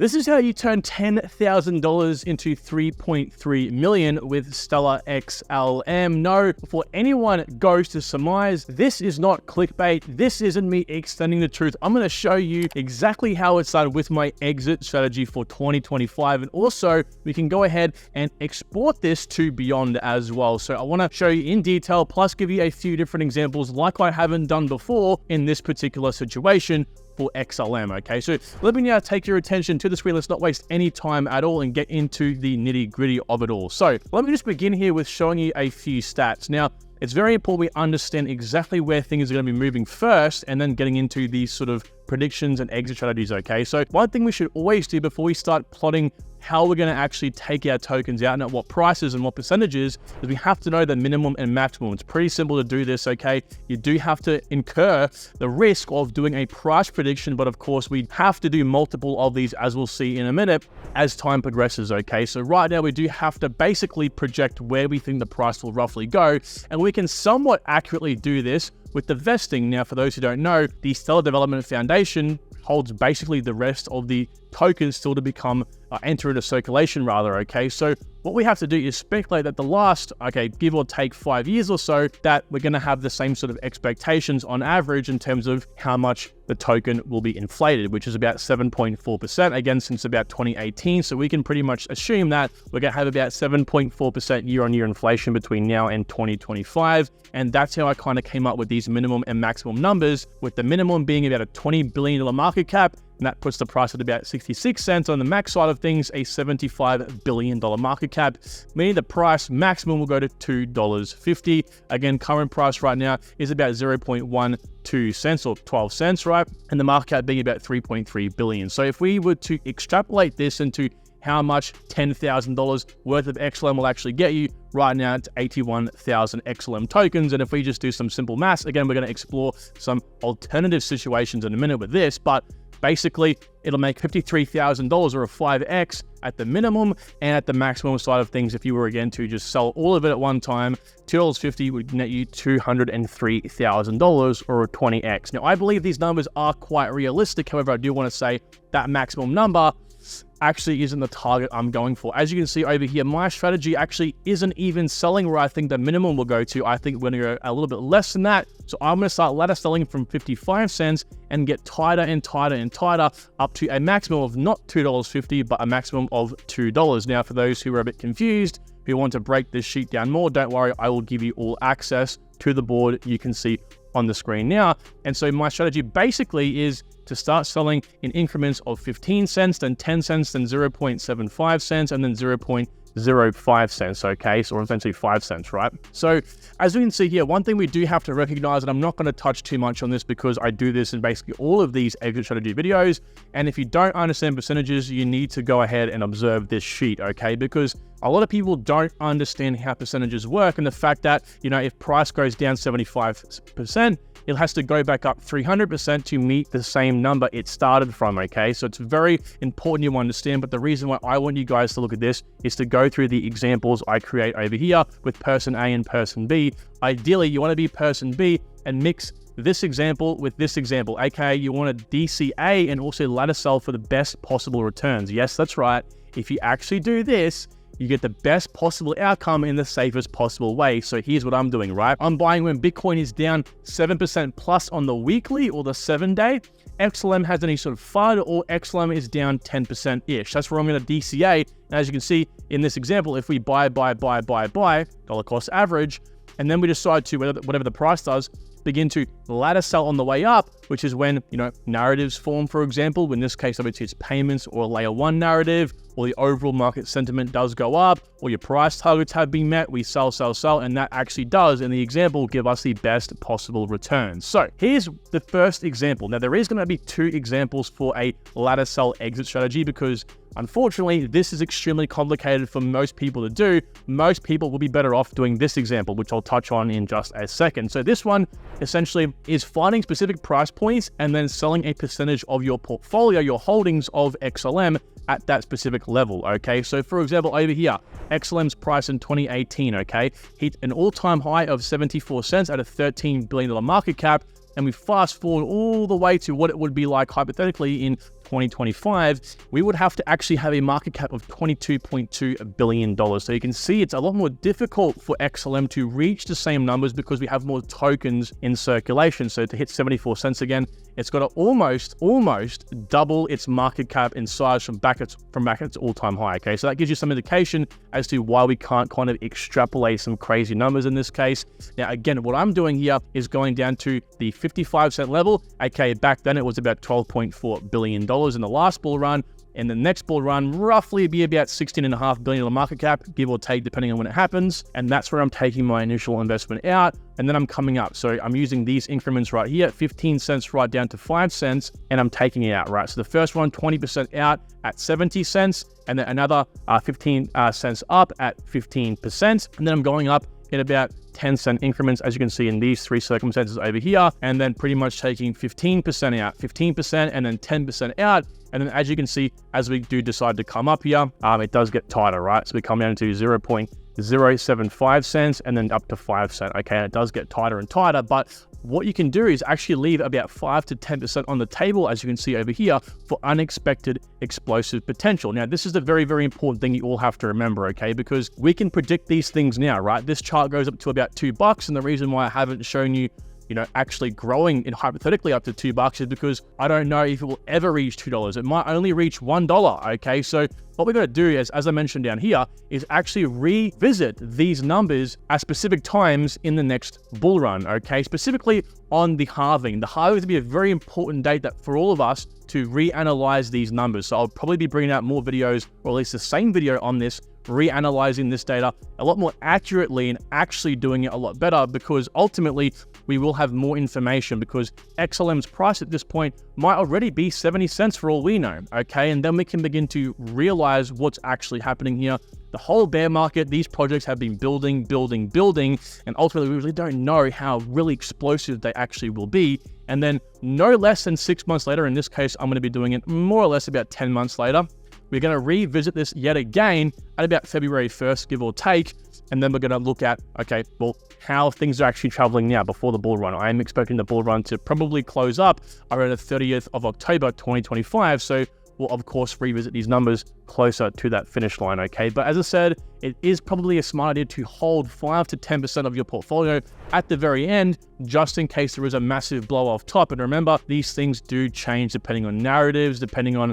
This is how you turn $10,000 into 3.3 million with Stellar XLM. No, before anyone goes to surmise, this is not clickbait. This isn't me extending the truth. I'm going to show you exactly how it started with my exit strategy for 2025. And also, we can go ahead and export this to beyond as well. So I want to show you in detail, plus give you a few different examples like I haven't done before in this particular situation for XLM, okay? So let me now take your attention to the screen. Let's not waste any time at all and get into the nitty-gritty of it all. So let me just begin here with showing you a few stats. Now, it's very important we understand exactly where things are going to be moving first and then getting into these sort of predictions and exit strategies, okay? So one thing we should always do before we start plotting how we're going to actually take our tokens out and at what prices and what percentages is we have to know the minimum and maximum. It's pretty simple to do this, okay? You do have to incur the risk of doing a price prediction, but of course we have to do multiple of these, as we'll see in a minute, as time progresses, okay? So right now we do have to basically project where we think the price will roughly go, and we can somewhat accurately do this with the vesting. Now, for those who don't know, the Stellar Development Foundation holds basically the rest of the tokens still to become enter into circulation rather, okay? So what we have to do is speculate that the last, okay, give or take 5 years or so, that we're going to have the same sort of expectations on average in terms of how much the token will be inflated, which is about 7.4%, again, since about 2018. So we can pretty much assume that we're going to have about 7.4% year-on-year inflation between now and 2025. And that's how I kind of came up with these minimum and maximum numbers, with the minimum being about a $20 billion market cap, and that puts the price at about 66 cents. On the max side of things, a $75 billion market cap, meaning the price maximum will go to $2.50. Again, current price right now is about 0.12 cents or 12 cents, right? And the market cap being about 3.3 billion. So if we were to extrapolate this into how much $10,000 worth of XLM will actually get you, right now it's 81,000 XLM tokens. And if we just do some simple maths, again, we're going to explore some alternative situations in a minute with this, but basically, it'll make $53,000 or a 5x at the minimum, and at the maximum side of things, if you were again to just sell all of it at one time, $2.50 would net you $203,000 or a 20x. Now, I believe these numbers are quite realistic. However, I do want to say that maximum number actually isn't the target I'm going for. As you can see over here, my strategy actually isn't even selling where I think the minimum will go to. I think we're going to go a little bit less than that. So I'm going to start ladder selling from 55 cents and get tighter and tighter and tighter up to a maximum of not $2.50, but a maximum of $2. Now, for those who are a bit confused, who want to break this sheet down more, don't worry, I will give you all access to the board you can see on the screen now. And so my strategy basically is to start selling in increments of 15 cents, then 10 cents, then 0.75 cents, and then 0.05 cents, okay? So essentially 5 cents, right? So as we can see here, one thing we do have to recognize, and I'm not going to touch too much on this because I do this in basically all of these exit strategy videos, and if you don't understand percentages, you need to go ahead and observe this sheet, okay? Because a lot of people don't understand how percentages work, and the fact that, you know, if price goes down 75%, it has to go back up 300% to meet the same number it started from, okay? So it's very important you understand, but the reason why I want you guys to look at this is to go through the examples I create over here with person A and person B. Ideally, you want to be person B and mix this example with this example, aka you want to DCA and also ladder sell for the best possible returns. Yes, that's right. If you actually do this, you get the best possible outcome in the safest possible way. So here's what I'm doing, right? I'm buying when Bitcoin is down 7% plus on the weekly or the 7-day. XLM has any sort of FUD, or XLM is down 10%-ish. That's where I'm going to DCA. And as you can see in this example, if we buy, dollar cost average, and then we decide to, whatever the price does, begin to ladder sell on the way up, which is when, you know, narratives form, for example. In this case, obviously it's payments or a layer one narrative, or the overall market sentiment does go up, or your price targets have been met, we sell, and that actually does, in the example, give us the best possible returns. So here's the first example. Now, there is going to be two examples for a ladder sell exit strategy because unfortunately, this is extremely complicated for most people to do. Most people will be better off doing this example, which I'll touch on in just a second. So this one essentially is finding specific price points and then selling a percentage of your portfolio, your holdings of XLM at that specific level, okay? So for example, over here, XLM's price in 2018, okay, hit an all-time high of 74 cents at a $13 billion market cap, and we fast forward all the way to what it would be like hypothetically in 2025, we would have to actually have a market cap of $22.2 billion. So you can see it's a lot more difficult for XLM to reach the same numbers because we have more tokens in circulation. So to hit 74 cents again, it's got to almost double its market cap in size from back at its all-time high. Okay, so that gives you some indication as to why we can't kind of extrapolate some crazy numbers in this case. Now, again, what I'm doing here is going down to the 55-cent level. Okay, back then it was about $12.4 billion in the last bull run. And the next bull run roughly be about $16.5 billion market cap, give or take, depending on when it happens. And that's where I'm taking my initial investment out. And then I'm coming up. So I'm using these increments right here, 15 cents right down to 5 cents, and I'm taking it out, right? So the first one, 20% out at 70 cents, and then another 15 cents up at 15%. And then I'm going up in about 10-cent increments, as you can see in these three circumstances over here, and then pretty much taking 15% out, 15%, and then 10% out. And then as you can see, as we do decide to come up here, it does get tighter, right? So we come down to 0.075 cents and then up to 5 cents. Okay, and it does get tighter and tighter, but what you can do is actually leave about 5 to 10% on the table, as you can see over here, for unexpected explosive potential. Now, this is the very, very important thing you all have to remember, okay? Because we can predict these things now, right? This chart goes up to about $2, and the reason why I haven't shown you, actually growing in hypothetically up to $2 is because I don't know if it will ever reach $2. It might only reach $1, okay? So what we're going to do is, as I mentioned down here, is actually revisit these numbers at specific times in the next bull run, okay? Specifically on the halving. The halving is going to be a very important date that for all of us to reanalyze these numbers. So I'll probably be bringing out more videos, or at least the same video on this, reanalyzing this data a lot more accurately and actually doing it a lot better, because ultimately we will have more information, because XLM's price at this point might already be 70 cents for all we know, okay? And then we can begin to realize what's actually happening here. The whole bear market, these projects have been building, and ultimately we really don't know how really explosive they actually will be. And then no less than 6 months later, in this case, I'm going to be doing it more or less about 10 months later, we're going to revisit this yet again at about February 1st, give or take. And then we're going to look at, okay, well, how things are actually traveling now before the bull run. I am expecting the bull run to probably close up around the 30th of October, 2025. So we'll, of course, revisit these numbers closer to that finish line, okay? But as I said, it is probably a smart idea to hold 5 to 10% of your portfolio at the very end, just in case there is a massive blow off top. And remember, these things do change depending on narratives, depending on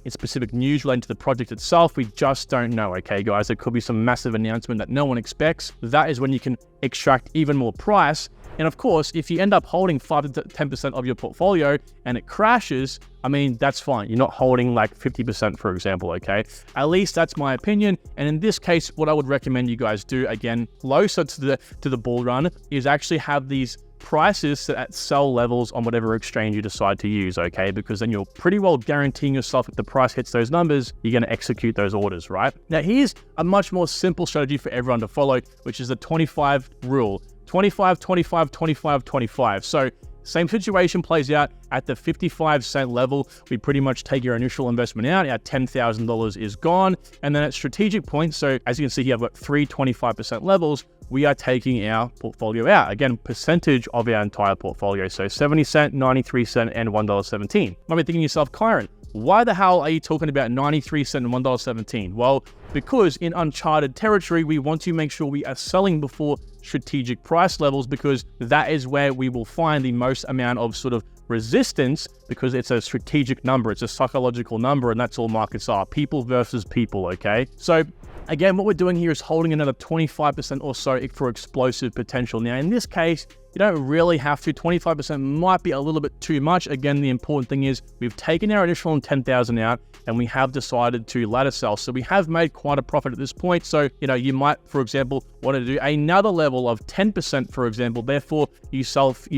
specific news relating to the project itself. We just don't know, okay, guys? There could be some massive announcement that no one expects. That is when you can extract even more price. And of course, if you end up holding 5 to 10% of your portfolio and it crashes, I mean, that's fine. You're not holding like 50%, for example, okay? At least that's my opinion. And in this case, what I would recommend you guys do, again, closer to the bull run, is actually have these prices set at sell levels on whatever exchange you decide to use, okay? Because then you're pretty well guaranteeing yourself if the price hits those numbers, you're going to execute those orders, right? Now, here's a much more simple strategy for everyone to follow, which is the 25 rule. 25, 25, 25, 25. So same situation plays out at the 55-cent level. We pretty much take your initial investment out. Our $10,000 is gone. And then at strategic points, so as you can see here, I've got 3 25% levels. We are taking our portfolio out. Again, percentage of our entire portfolio. So 70 cent, 93 cent, and $1.17. You might be thinking to yourself, Kyron, why the hell are you talking about 93 cent and $1.17? Well, because in uncharted territory, we want to make sure we are selling before strategic price levels, because that is where we will find the most amount of sort of resistance, because it's a strategic number, it's a psychological number, and that's all markets are, people versus people, okay? So again, what we're doing here is holding another 25% or so for explosive potential. Now, in this case, you don't really have to. 25% might be a little bit too much. Again, the important thing is we've taken our initial 10,000 out and we have decided to ladder sell. So we have made quite a profit at this point. So, you might, for example, want to do another level of 10%, for example. Therefore, you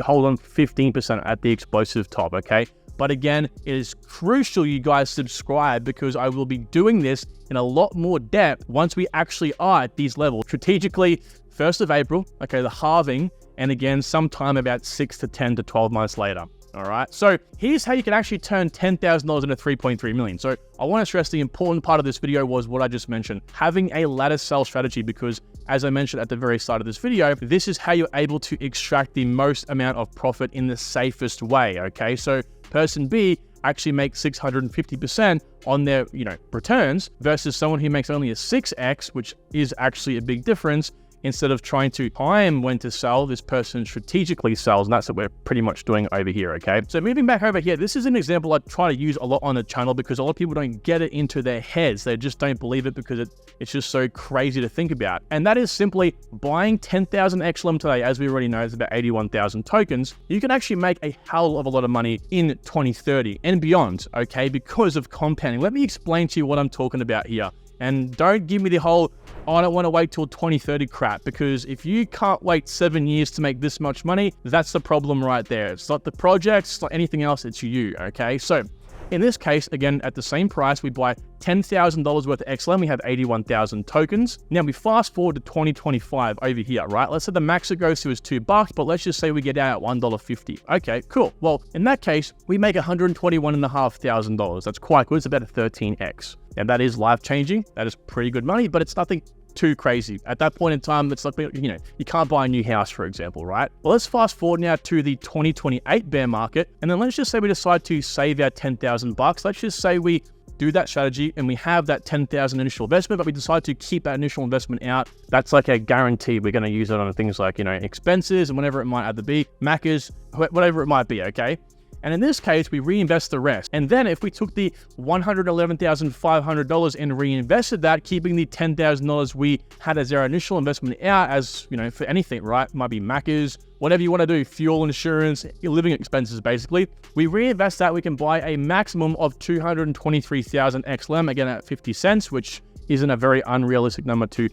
hold on 15% at the explosive top, okay? But again, it is crucial you guys subscribe, because I will be doing this in a lot more depth once we actually are at these levels. Strategically, 1st of April, okay, the halving, and again, sometime about 6 to 10 to 12 months later. All right. So here's how you can actually turn $10,000 into 3.3 million. So I want to stress the important part of this video was what I just mentioned, having a ladder sell strategy, because as I mentioned at the very start of this video, this is how you're able to extract the most amount of profit in the safest way. Okay. So person B actually make 650% on their, returns versus someone who makes only a 6x, which is actually a big difference. Instead of trying to time when to sell, this person strategically sells, and that's what we're pretty much doing over here, okay? So moving back over here, this is an example I try to use a lot on the channel because a lot of people don't get it into their heads. They just don't believe it because it's just so crazy to think about. And that is simply buying 10,000 XLM today, as we already know, it's about 81,000 tokens. You can actually make a hell of a lot of money in 2030 and beyond, okay, because of compounding. Let me explain to you what I'm talking about here. And don't give me the whole, oh, I don't want to wait till 2030 crap, because if you can't wait 7 years to make this much money, that's the problem right there. It's not the project, it's not anything else, it's you, okay? So in this case, again, at the same price, we buy $10,000 worth of XLM, we have 81,000 tokens. Now we fast forward to 2025 over here, right? Let's say the max it goes to is $2, but let's just say we get out at $1.50. Okay, cool. Well, in that case, we make $121,500. That's quite good. It's about a 13x. And that is life-changing. That is pretty good money, but it's nothing too crazy. At that point in time, it's like, you can't buy a new house, for example, right? Well, let's fast forward now to the 2028 bear market. And then let's just say we decide to save our $10,000. Let's just say we do that strategy and we have that 10,000 initial investment, but we decide to keep that initial investment out. That's like a guarantee. We're going to use it on things like, expenses and whatever it might either be, Maccas, whatever it might be, okay? And in this case, we reinvest the rest. And then if we took the $111,500 and reinvested that, keeping the $10,000 we had as our initial investment out as, for anything, right? Might be Maccas, whatever you want to do, fuel, insurance, your living expenses, basically. We reinvest that, we can buy a maximum of 223,000 XLM, again at 50 cents, which isn't a very unrealistic number to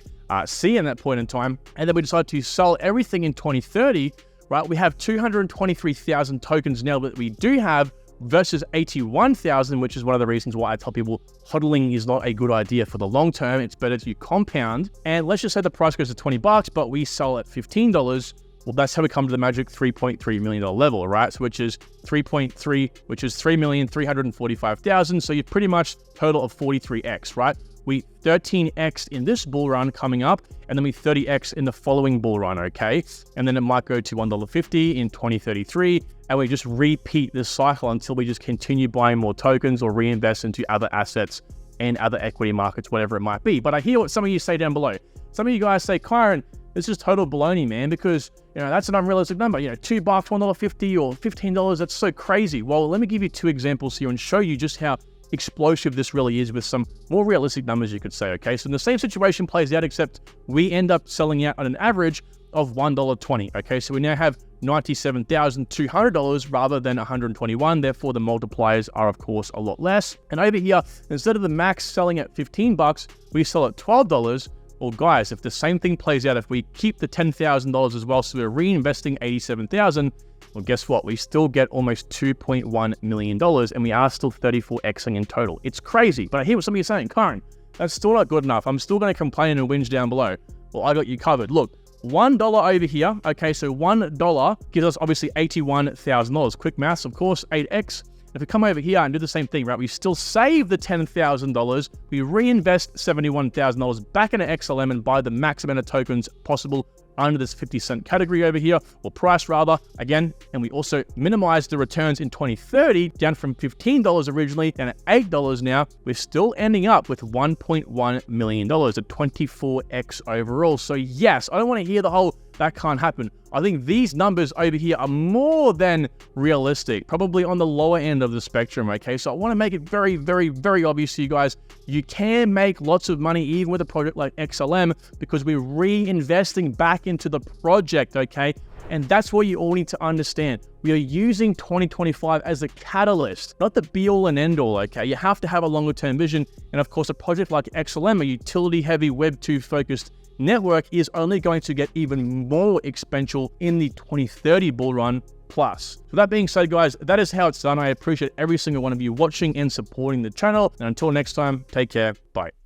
see in that point in time. And then we decide to sell everything in 2030, right? We have 223,000 tokens now that we do have versus 81,000, which is one of the reasons why I tell people hodling is not a good idea for the long term. It's better to compound. And let's just say the price goes to $20, but we sell at $15. Well, that's how we come to the magic $3.3 million level, right? So which is 3.3, which is 3,345,000. So you pretty much total of 43x, right? We 13x in this bull run coming up, and then we 30x in the following bull run, okay? And then it might go to $1.50 in 2033, and we just repeat this cycle until we just continue buying more tokens or reinvest into other assets and other equity markets, whatever it might be. But I hear what some of you say down below. Some of you guys say, Kyron, this is total baloney, man, because that's an unrealistic number. $2, $1.50 or $15, that's so crazy. Well, let me give you two examples here and show you just how explosive this really is with some more realistic numbers, you could say, okay? So the same situation plays out, except we end up selling out on an average of $1.20, okay? So we now have $97,200 rather than $121, therefore the multipliers are of course a lot less. And over here, instead of the max selling at $15, we sell at $12. Well, guys, if the same thing plays out, if we keep the $10,000 as well, so we're reinvesting $87,000, well, guess what? We still get almost $2.1 million, and we are still 34xing in total. It's crazy, but I hear what some of you are saying, Kyron, that's still not good enough. I'm still going to complain and whinge down below. Well, I got you covered. Look, $1 over here, okay, so $1 gives us obviously $81,000. Quick maths, of course, 8x. If we come over here and do the same thing, right, we still save the $10,000, we reinvest $71,000 back into XLM and buy the max amount of tokens possible under this 50-cent category over here, or price rather, again, and we also minimize the returns in 2030 down from $15 originally down to $8 now. We're still ending up with $1.1 million, a 24x overall. So yes, I don't want to hear the whole that can't happen. I think these numbers over here are more than realistic, probably on the lower end of the spectrum, okay? So I want to make it very, very, very obvious to you guys, you can make lots of money even with a project like XLM because we're reinvesting back into the project, okay? And that's what you all need to understand. We are using 2025 as a catalyst, not the be-all and end-all, okay? You have to have a longer-term vision. And of course, a project like XLM, a utility-heavy Web2-focused network, is only going to get even more exponential in the 2030 bull run plus. So that being said, guys, that is how it's done. I appreciate every single one of you watching and supporting the channel. And until next time, take care. Bye.